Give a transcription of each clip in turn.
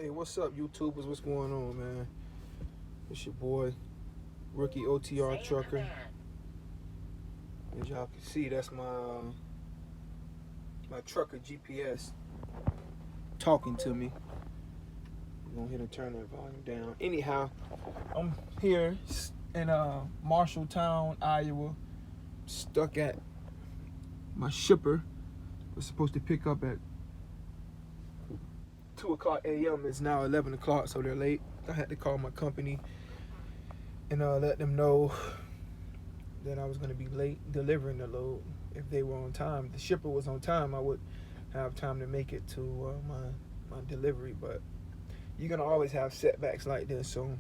Hey, what's up, YouTubers? What's going on, man? It's your boy, Rookie OTR Trucker. As y'all can see, that's my trucker GPS talking to me. I'm gonna hit and turn that volume down. Anyhow, I'm here in Marshalltown, Iowa, stuck at my shipper. Was supposed to pick up at 2 o'clock a.m. It's now 11 o'clock, so they're late. I had to call my company and let them know that I was going to be late delivering the load. If they were on time, if the shipper was on time, I would have time to make it to my delivery. But you're going to always have setbacks like this. So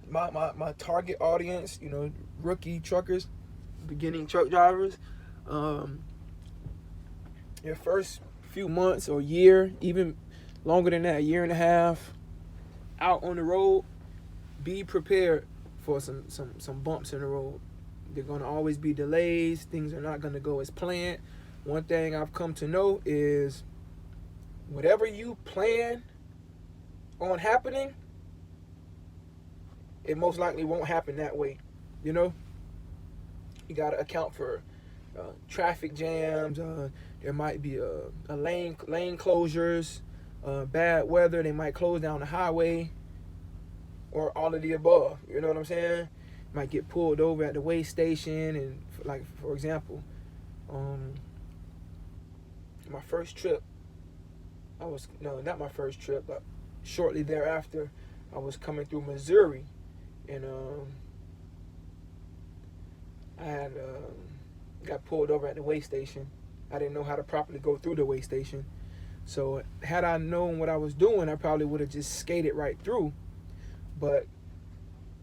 my target audience, rookie truckers, beginning truck drivers, your first few months or year, even longer than that, a year and a half out on the road, be prepared for some bumps in the road. They're going to always be delays. Things are not going to go as planned. One thing I've come to know is whatever you plan on happening, it most likely won't happen that way. You got to account for traffic jams. There might be a lane closures, bad weather. They might close down the highway, or all of the above. You know what I'm saying? Might get pulled over at the weigh station, and like for example, my first trip, not my first trip, but shortly thereafter, I was coming through Missouri, and I had got pulled over at the weigh station. I didn't know how to properly go through the weigh station, so had I known what I was doing, I probably would have just skated right through. But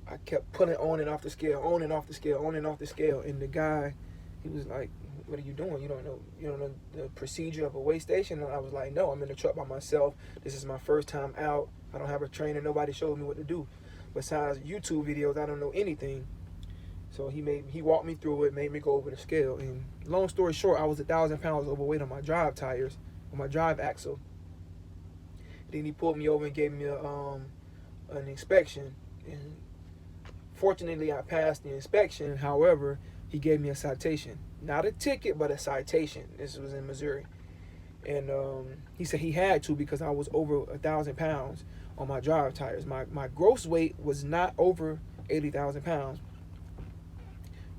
I kept pulling on and off the scale, on and off the scale, on and off the scale. And the guy, he was like, "What are you doing? You don't know the procedure of a weigh station?" And I was like, "No, I'm in the truck by myself. This is my first time out. I don't have a trainer. Nobody showed me what to do. Besides YouTube videos, I don't know anything." So he walked me through it, made me go over the scale. And long story short, I was 1,000 pounds overweight on my drive tires, on my drive axle. Then he pulled me over and gave me an inspection, and fortunately I passed the inspection. However, he gave me a citation, not a ticket but a citation. This was in Missouri, and he said he had to because I was over 1,000 pounds on my drive tires. My gross weight was not over 80,000 pounds.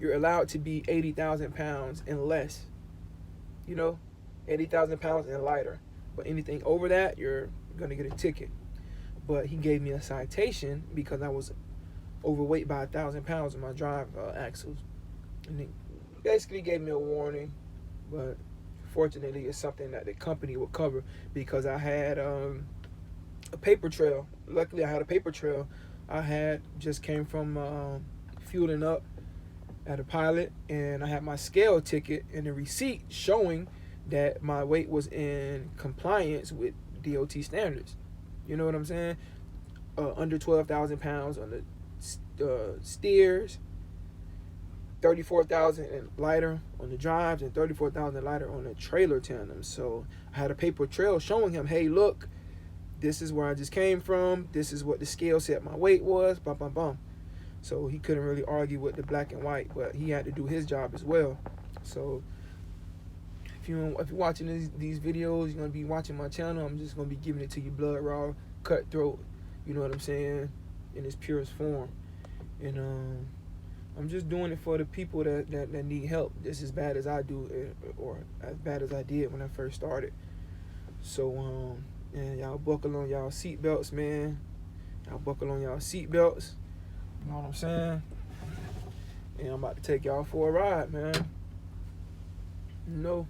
You're allowed to be 80,000 pounds and less, 80,000 pounds and lighter, but anything over that, you're gonna get a ticket. But he gave me a citation because I was overweight by 1,000 pounds on my drive axles. And he basically gave me a warning, but fortunately it's something that the company will cover because I had a paper trail. Luckily I had a paper trail. I had just came from fueling up at a pilot, and I had my scale ticket and a receipt showing that my weight was in compliance with DOT standards. You know what I'm saying? Under 12,000 pounds on the steers, 34,000 and lighter on the drives, and 34,000 lighter on the trailer tandem. So I had a paper trail showing him, hey, look, this is where I just came from. This is what the scale said my weight was. Bum, bum, bum. So he couldn't really argue with the black and white, but he had to do his job as well. So if you're watching these videos, you're gonna be watching my channel. I'm just gonna be giving it to you blood raw, cutthroat. You know what I'm saying? In its purest form. And I'm just doing it for the people that need help just as bad as I do, or as bad as I did when I first started. So and y'all buckle on y'all seatbelts, man. Y'all buckle on y'all seatbelts. You know what I'm saying? And I'm about to take y'all for a ride, man. I'm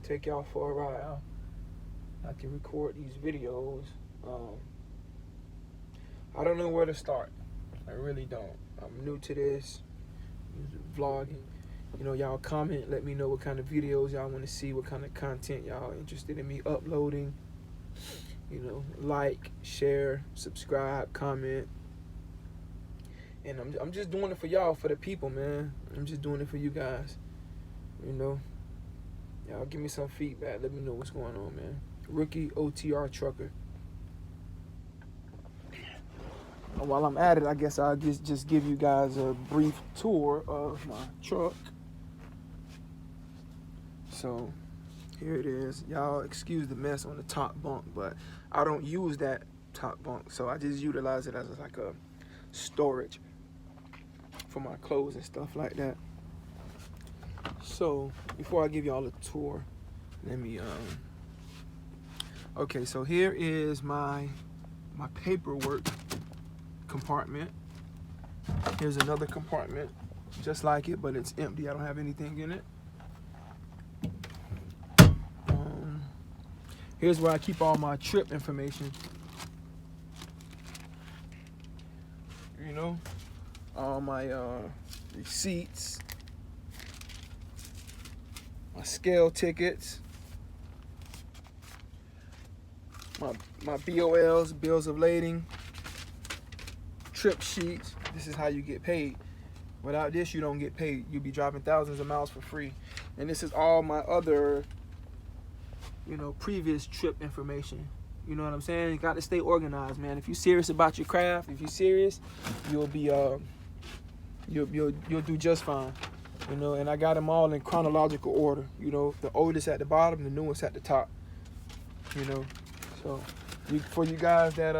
take y'all for a ride. I can record these videos. I don't know where to start. I really don't. I'm new to this vlogging. Y'all comment, let me know what kind of videos y'all want to see, what kind of content y'all interested in me uploading. Like, share, subscribe, comment. And I'm just doing it for y'all, for the people, man. I'm just doing it for you guys. Y'all give me some feedback. Let me know what's going on, man. Rookie OTR trucker. And while I'm at it, I guess I'll just give you guys a brief tour of my truck. So here it is. Y'all excuse the mess on the top bunk, but I don't use that top bunk, so I just utilize it as like a storage for my clothes and stuff like that. So before I give y'all a tour, let me okay, so here is my paperwork compartment. Here's another compartment just like it, but it's empty. I don't have anything in it. Here's where I keep all my trip information. You know, all my receipts, my scale tickets, my BOLs, bills of lading, trip sheets. This is how you get paid. Without this, you don't get paid. You'll be driving thousands of miles for free. And this is all my other, you know, previous trip information. You know what I'm saying? You got to stay organized, man. If you're serious about your craft, if you're serious, you'll be you'll do just fine. You know, and I got them all in chronological order. You know, the oldest at the bottom, the newest at the top. You know, so for you guys that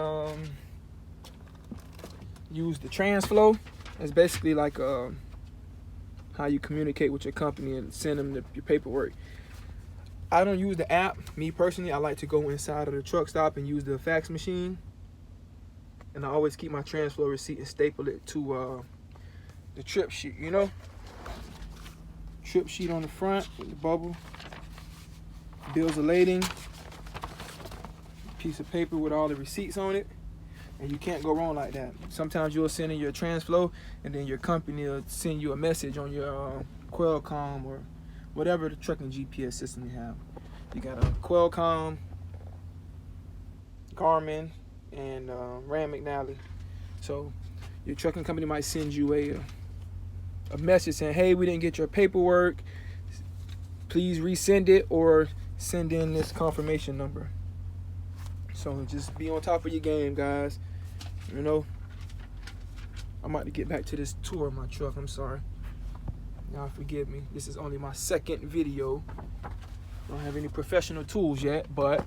use the TransFlow, it's basically like how you communicate with your company and send them your paperwork. I don't use the app. Me personally, I like to go inside of the truck stop and use the fax machine. And I always keep my TransFlow receipt and staple it to the trip sheet, you know? Trip sheet on the front with the bubble. Bills of lading. Piece of paper with all the receipts on it. And you can't go wrong like that. Sometimes you'll send in your TransFlow and then your company will send you a message on your Qualcomm or whatever the trucking GPS system you have. You got a Qualcomm, Garmin, and Rand McNally. So your trucking company might send you a message saying, hey, we didn't get your paperwork. Please resend it or send in this confirmation number. So just be on top of your game, guys. You know, I'm about to get back to this tour of my truck. I'm sorry. Y'all forgive me. This is only my second video. I don't have any professional tools yet, but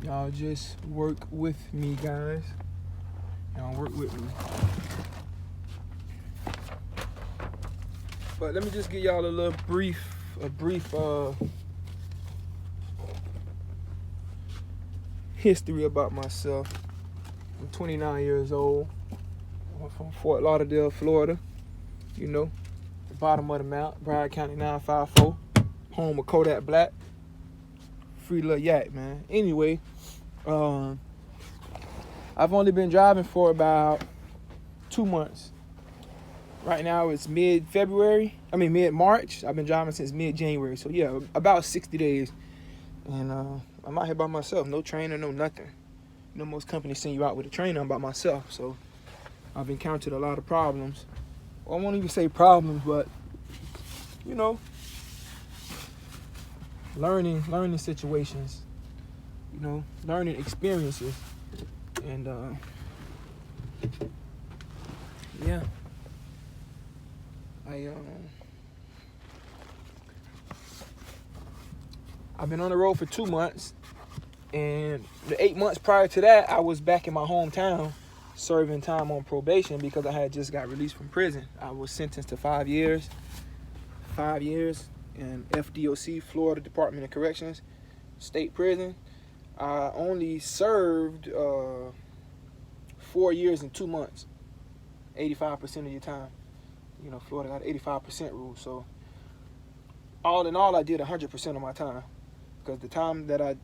y'all just work with me, guys. Y'all work with me. But let me just give y'all a brief history about myself. I'm 29 years old. I'm from Fort Lauderdale, Florida. You know, the bottom of the mount, Broward County 954, home of Kodak Black. Free little yak, man. Anyway, I've only been driving for about 2 months. Right now it's mid-March. I've been driving since mid-January. So yeah, about 60 days. And I'm out here by myself. No trainer, no nothing. You know, most companies send you out with a trainer. I'm by myself. So I've encountered a lot of problems. Well, I won't even say problems, but, you know, learning situations. You know, learning experiences. And, yeah. I've been on the road for 2 months, and the 8 months prior to that, I was back in my hometown serving time on probation because I had just got released from prison. I was sentenced to 5 years in FDOC, Florida Department of Corrections, state prison. I only served 4 years and 2 months, 85% of your time. You know, Florida got an 85% rule, so all in all, I did 100% of my time. Because the time that I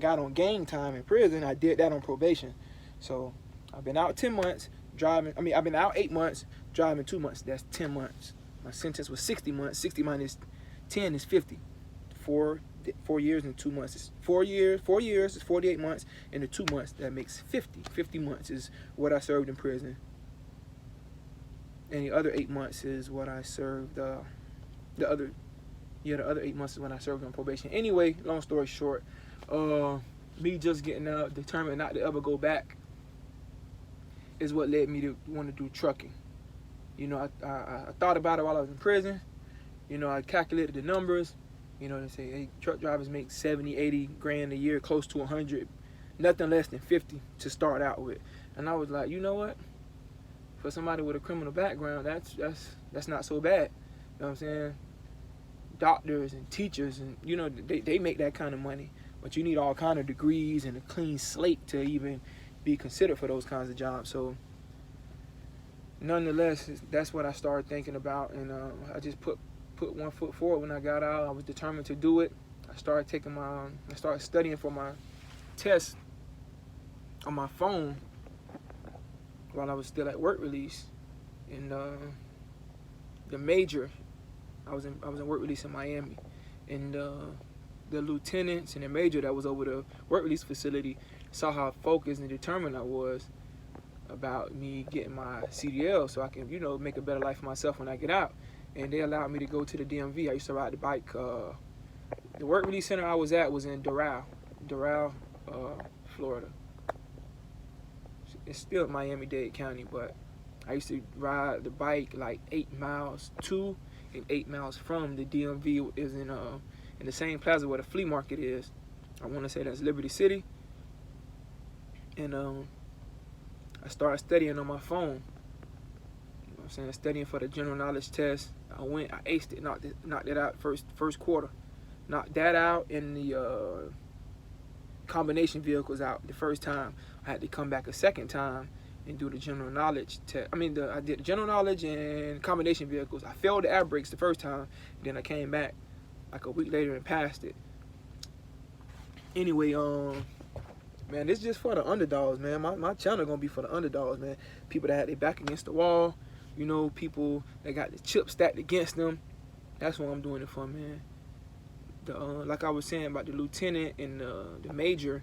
got on gang time in prison, I did that on probation. So I've been out 10 months driving. I've been out 8 months, driving 2 months. That's 10 months. My sentence was 60 months. 60 minus 10 is 50. 4 years and 2 months is 4 years. 4 years is 48 months. And the 2 months, that makes 50. 50 months is what I served in prison. And the other 8 months is what I served, the other Yeah, the other 8 months is when I served on probation. Anyway, long story short, me just getting out, determined not to ever go back, is what led me to want to do trucking. You know, I thought about it while I was in prison. You know, I calculated the numbers. You know, they say, hey, truck drivers make 70, 80 grand a year, close to 100, nothing less than 50 to start out with. And I was like, you know what? For somebody with a criminal background, that's not so bad. You know what I'm saying? Doctors and teachers, and you know, they make that kind of money. But you need all kind of degrees and a clean slate to even be considered for those kinds of jobs. So nonetheless, that's what I started thinking about, and I just put one foot forward when I got out. I was determined to do it. I started studying for my test on my phone while I was still at work release. And the major, I was in work release in Miami, and the lieutenants and the major that was over the work release facility saw how focused and determined I was about me getting my CDL, so I can, you know, make a better life for myself when I get out. And they allowed me to go to the DMV. I used to ride the bike. The work release center I was at was in Doral, Florida. It's still Miami-Dade County, but I used to ride the bike like 8 miles to and 8 miles from the DMV. Is in the same plaza where the flea market is. I want to say that's Liberty City. And I started studying on my phone. You know what I'm saying? Studying for the general knowledge test. I aced it, knocked it out first quarter. Knocked that out, and the combination vehicles out the first time. I had to come back a second time and do the general knowledge test. I did the general knowledge and combination vehicles. I failed the air brakes the first time, then I came back like a week later and passed it. Anyway, man, this is just for the underdogs, man. My channel gonna be for the underdogs, man. People that had their back against the wall, you know, people that got the chip stacked against them. That's what I'm doing it for, man. Like I was saying about the lieutenant and the major,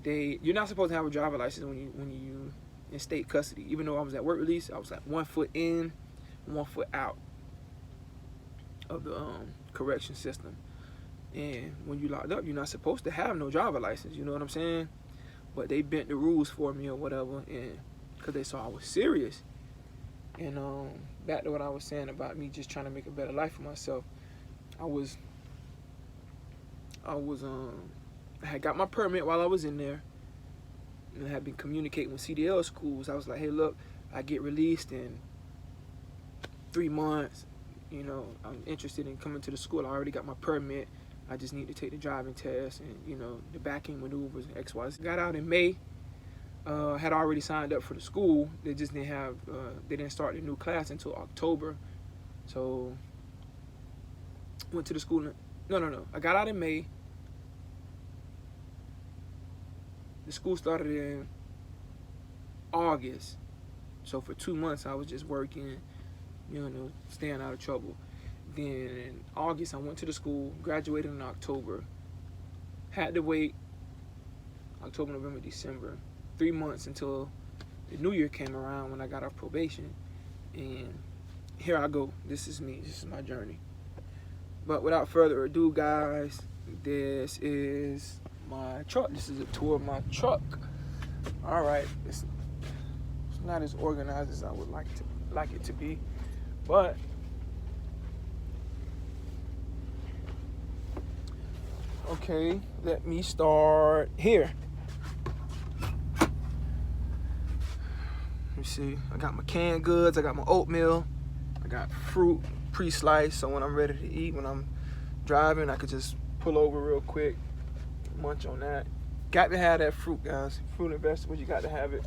you're not supposed to have a driver license when you in state custody. Even though I was at work release, I was like 1 foot in, 1 foot out of the correction system. And when you locked up, you're not supposed to have no driver license. You know what I'm saying? But they bent the rules for me or whatever, and because they saw I was serious. And back to what I was saying about me just trying to make a better life for myself. I had got my permit while I was in there, and I had been communicating with CDL schools. I was like, hey, look, I get released in 3 months. You know, I'm interested in coming to the school. I already got my permit. I just need to take the driving test and, you know, the backing maneuvers and X, Y, Z. Got out in May. Had already signed up for the school. They just didn't have, they didn't start the new class until October. So, went to the school. No. I got out in May. The school started in August. So for 2 months, I was just working, you know, staying out of trouble. Then in August, I went to the school, graduated in October. Had to wait October, November, December, 3 months until the new year came around when I got off probation. And here I go. This is me. This is my journey. But without further ado, guys, this is my truck. This is a tour of my truck. All right. It's not as organized as I would like it to be, but okay, let me start here. Let me see. I got my canned goods. I got my oatmeal. I got fruit pre-sliced, so when I'm ready to eat, when I'm driving, I could just pull over real quick, munch on that. Got to have that fruit, guys. Fruit and vegetables, you got to have it.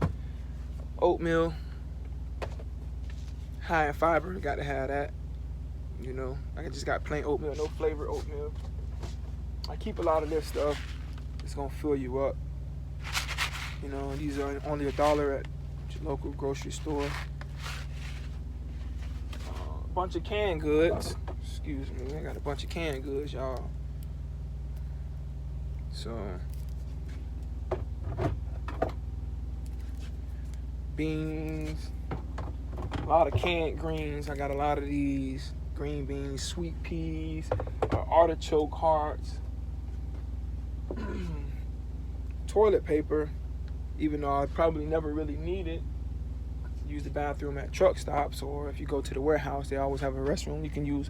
Oatmeal, high in fiber, got to have that. You know, I just got plain oatmeal, no flavor oatmeal. I keep a lot of this stuff. It's gonna fill you up. You know, these are only $1 at your local grocery store. Bunch of canned goods. Excuse me, I got a bunch of canned goods, y'all. So, beans, a lot of canned greens. I got a lot of these green beans, sweet peas, artichoke hearts, toilet paper, even though I probably never really need it. Use the bathroom at truck stops, or if you go to the warehouse, they always have a restroom. You can use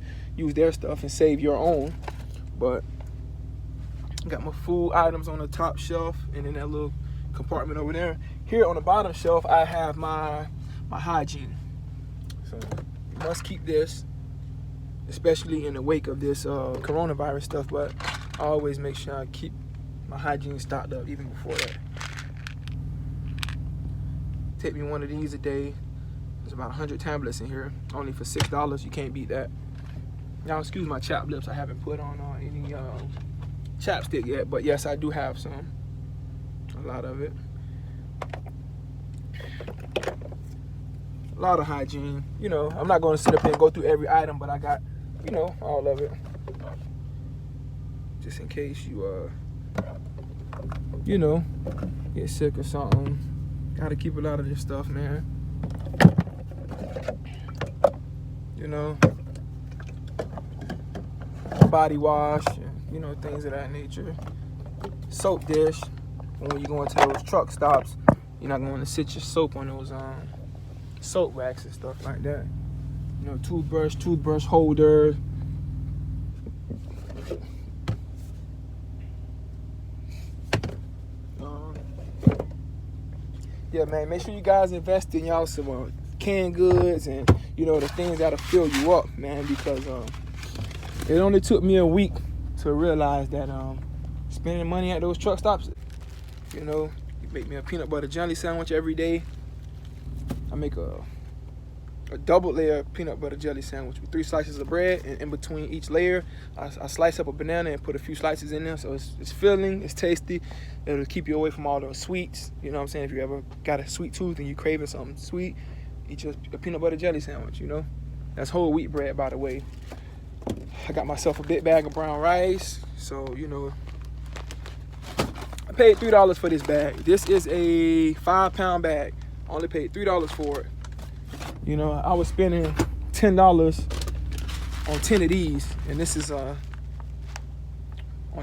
their stuff and save your own. But got my food items on the top shelf, and in that little compartment over there. Here on the bottom shelf, I have my hygiene. So you must keep this, especially in the wake of this coronavirus stuff. But I always make sure I keep my hygiene stocked up even before that. Take me one of these a day. There's about 100 tablets in here, only for $6. You can't beat that. Now, excuse my chapped lips. I haven't put on any chapstick yet, but yes, I do have some. A lot of it. A lot of hygiene. You know, I'm not going to sit up here and go through every item, but I got, you know, all of it. Just in case you, you know, get sick or something. Gotta keep a lot of this stuff, man. You know, body wash, and, you know, things of that nature. Soap dish. When you go into those truck stops, you're not going to sit your soap on those soap racks and stuff like that. You know, toothbrush holder. Yeah, man, make sure you guys invest in y'all some canned goods and, you know, the things that'll fill you up, man, because it only took me a week to realize that spending money at those truck stops, you know, you make me a peanut butter jelly sandwich every day. I make a double layer peanut butter jelly sandwich with 3 slices of bread, and in between each layer, I slice up a banana and put a few slices in there, so it's filling, it's tasty. It'll keep you away from all those sweets. You know what I'm saying? If you ever got a sweet tooth and you craving something sweet, eat your peanut butter jelly sandwich, you know? That's whole wheat bread, by the way. I got myself a big bag of brown rice, so, you know, I paid $3 for this bag. This is a 5-pound bag. I only paid $3 for it. You know, I was spending $10 on 10 of these, and this is only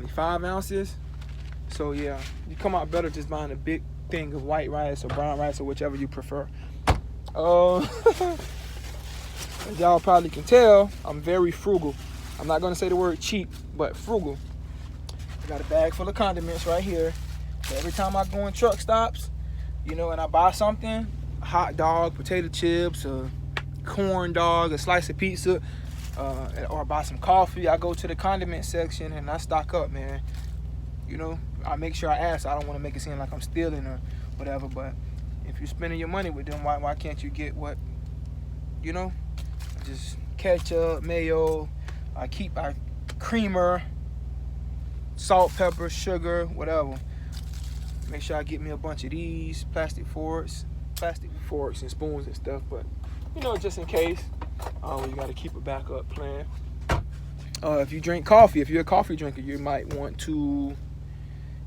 5 ounces. So yeah, you come out better just buying a big thing of white rice or brown rice or whichever you prefer. As y'all probably can tell, I'm very frugal. I'm not gonna say the word cheap, but frugal. I got a bag full of condiments right here. So every time I go in truck stops, you know, and I buy something, a hot dog, potato chips, a corn dog, a slice of pizza, or buy some coffee, I go to the condiment section and I stock up, man. You know, I make sure I ask. I don't want to make it seem like I'm stealing or whatever, but if you're spending your money with them, why can't you get what, you know? Just ketchup, mayo, I keep our creamer, salt, pepper, sugar, whatever. Make sure I get me a bunch of these plastic forks and spoons and stuff, but you know, just in case, you got to keep a backup plan. If you drink coffee, if you're a coffee drinker, you might want to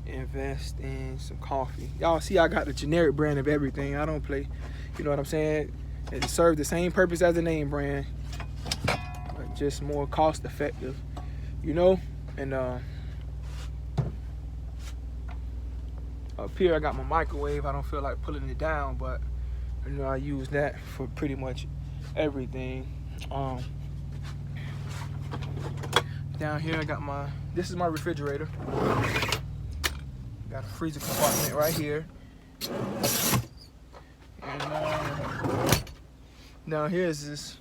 invest in some coffee. Y'all see, I got the generic brand of everything. I don't play, you know what I'm saying? It serves the same purpose as the name brand, but just more cost effective, you know? And up here I got my microwave. I don't feel like pulling it down, but you know, I use that for pretty much everything. Down here I got this is my refrigerator. Got a freezer compartment right here. And down here is this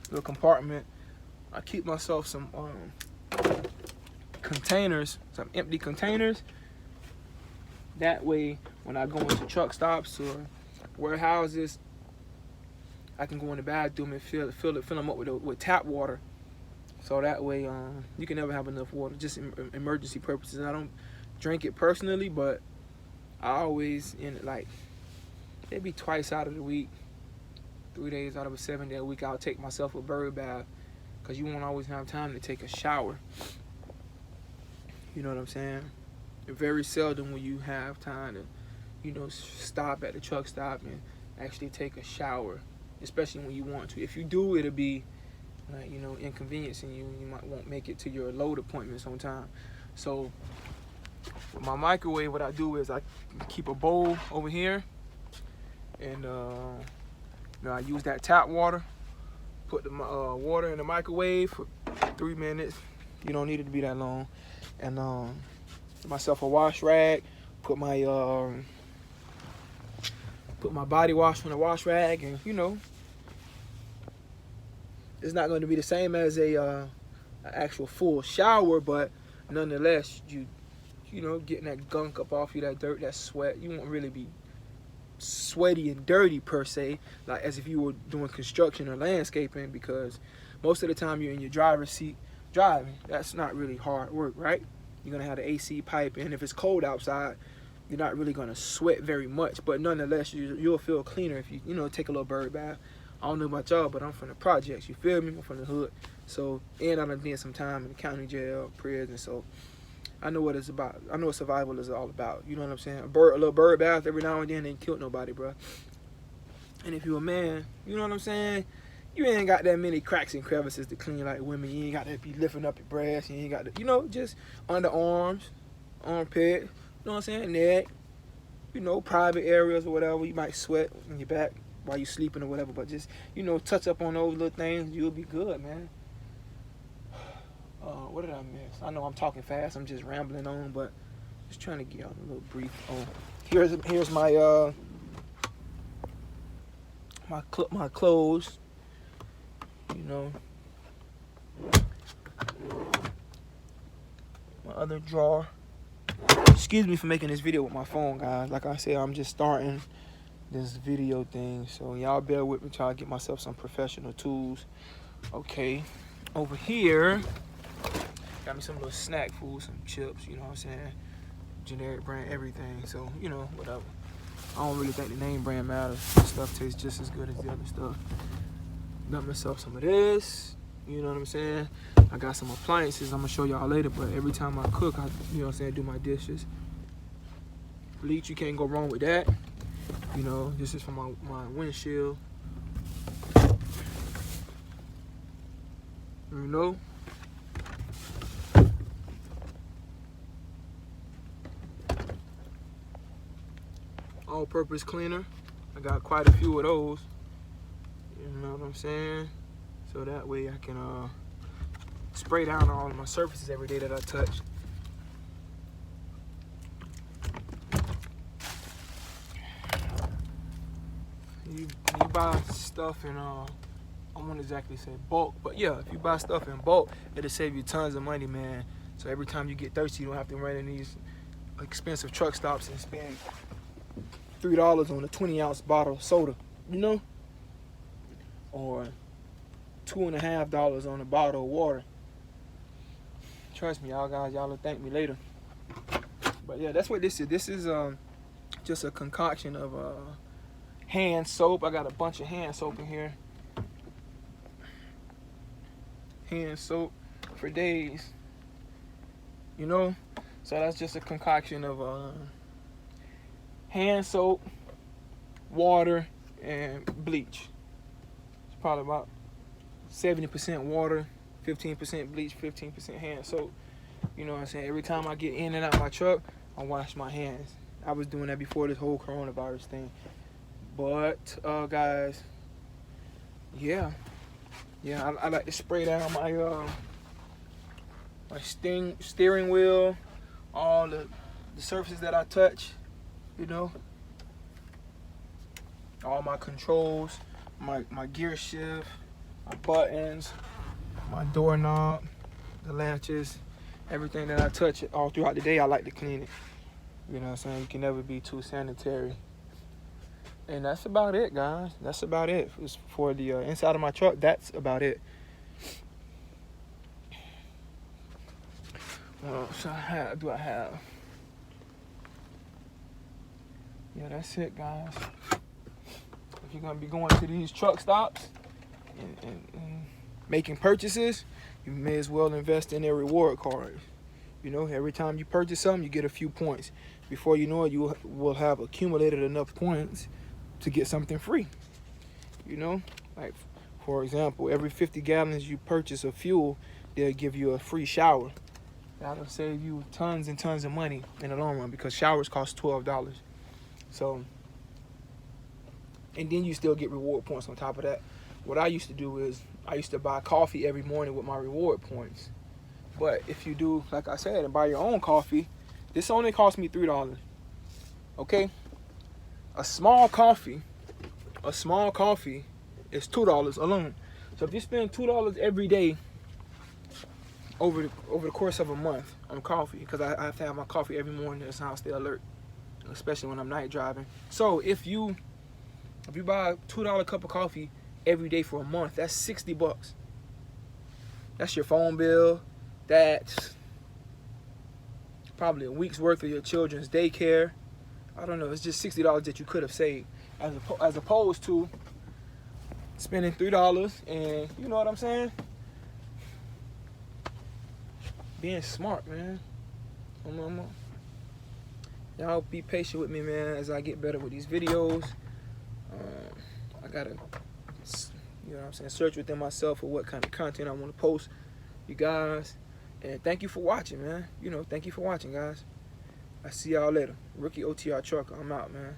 little compartment. I keep myself some containers, some empty containers. That way, when I go into truck stops or warehouses, I can go in the bathroom and fill them up with tap water. So that way, you can never have enough water, just emergency purposes. I don't drink it personally, but I always, like, maybe twice out of the week, 3 days out of a 7-day week, I'll take myself a bird bath, because you won't always have time to take a shower. You know what I'm saying? Very seldom when you have time to, you know, stop at the truck stop and actually take a shower, especially when you want to. If you do, it'll be like, you know, inconveniencing you. You might won't make it to your load appointments on time. So with my microwave, what I do is I keep a bowl over here, and you know, I use that tap water. Put the water in the microwave for 3 minutes. You don't need it to be that long. And myself a wash rag. Put my body wash on the wash rag, and you know, it's not going to be the same as a actual full shower, but nonetheless, you know, getting that gunk up off you, that dirt, that sweat. You won't really be sweaty and dirty per se, like as if you were doing construction or landscaping, because most of the time you're in your driver's seat driving. That's not really hard work, right? You're gonna have the AC pipe, and if it's cold outside, you're not really gonna sweat very much, but nonetheless, you'll feel cleaner if you know, take a little bird bath. I don't know about y'all, but I'm from the projects, you feel me? I'm from the hood. So, and I done did some time in the county jail, prison, so I know what it's about. I know what survival is all about. You know what I'm saying? A little bird bath every now and then ain't killed nobody, bro. And if you a man, you know what I'm saying? You ain't got that many cracks and crevices to clean like women. You ain't got to be lifting up your breasts. You ain't got to, you know, just underarms, armpit, you know what I'm saying? Neck, you know, private areas or whatever. You might sweat in your back while you sleeping or whatever, but just, you know, touch up on those little things. You'll be good, man. What did I miss? I know I'm talking fast. I'm just rambling on, but just trying to get out a little brief. Oh, here's my my clothes. You know, my other drawer. Excuse me for making this video with my phone, guys. Like I said, I'm just starting this video thing, so y'all bear with me till I get myself some professional tools. Okay, over here. Got me some little snack food, some chips, you know what I'm saying? Generic brand, everything. So, you know, whatever. I don't really think the name brand matters. The stuff tastes just as good as the other stuff. Got myself some of this, you know what I'm saying? I got some appliances I'm gonna show y'all later, but every time I cook, I, you know what I'm saying, do my dishes. Bleach, you can't go wrong with that. You know, this is for my windshield. You know? All-purpose cleaner. I got quite a few of those. You know what I'm saying? So that way I can spray down all of my surfaces every day that I touch. You buy stuff in I won't exactly say bulk, but yeah, if you buy stuff in bulk, it'll save you tons of money, man. So every time you get thirsty, you don't have to run in these expensive truck stops and spend $3 on a 20-ounce bottle of soda, you know? Or $2.50 on a bottle of water. Trust me, y'all guys, y'all will thank me later. But yeah, that's what this is. This is just a concoction of hand soap. I got a bunch of hand soap in here. Hand soap for days, you know? So that's just a concoction of hand soap, water, and bleach. It's probably about 70% water, 15% bleach, 15% hand soap. You know what I'm saying? Every time I get in and out my truck, I wash my hands. I was doing that before this whole coronavirus thing. But, guys, yeah, I like to spray down my my steering wheel, all the surfaces that I touch, you know, all my controls, my gear shift, my buttons, my doorknob, the latches, everything that I touch all throughout the day, I like to clean it. You know what I'm saying? You can never be too sanitary. And that's about it, guys. That's about it. For the inside of my truck, that's about it. What else do I have? Yeah, that's it, guys. If you're going to be going to these truck stops and making purchases, you may as well invest in their reward cards. You know, every time you purchase something, you get a few points. Before you know it, you will have accumulated enough points to get something free. You know, like For example, every 50 gallons you purchase of fuel, they'll give you a free shower. That'll save you tons and tons of money in the long run because showers cost $12. So, and then you still get reward points on top of that. What I used to do is I used to buy coffee every morning with my reward points. But if you do, like I said, and buy your own coffee, this only cost me $3. Okay? A small coffee is $2 alone. So if you spend $2 every day over the course of a month on coffee, because I have to have my coffee every morning, that's how I stay alert, especially when I'm night driving. So if you buy a $2 cup of coffee every day for a month, that's $60. That's your phone bill. That's probably a week's worth of your children's daycare. I don't know. It's just $60 that you could have saved, as opposed to spending $3 and, you know what I'm saying? Being smart, man. Y'all be patient with me, man, as I get better with these videos. I gotta, you know what I'm saying, search within myself for what kind of content I want to post, you guys. And thank you for watching, man. You know, thank you for watching, guys. I see y'all later. Rookie OTR Trucker, I'm out, man.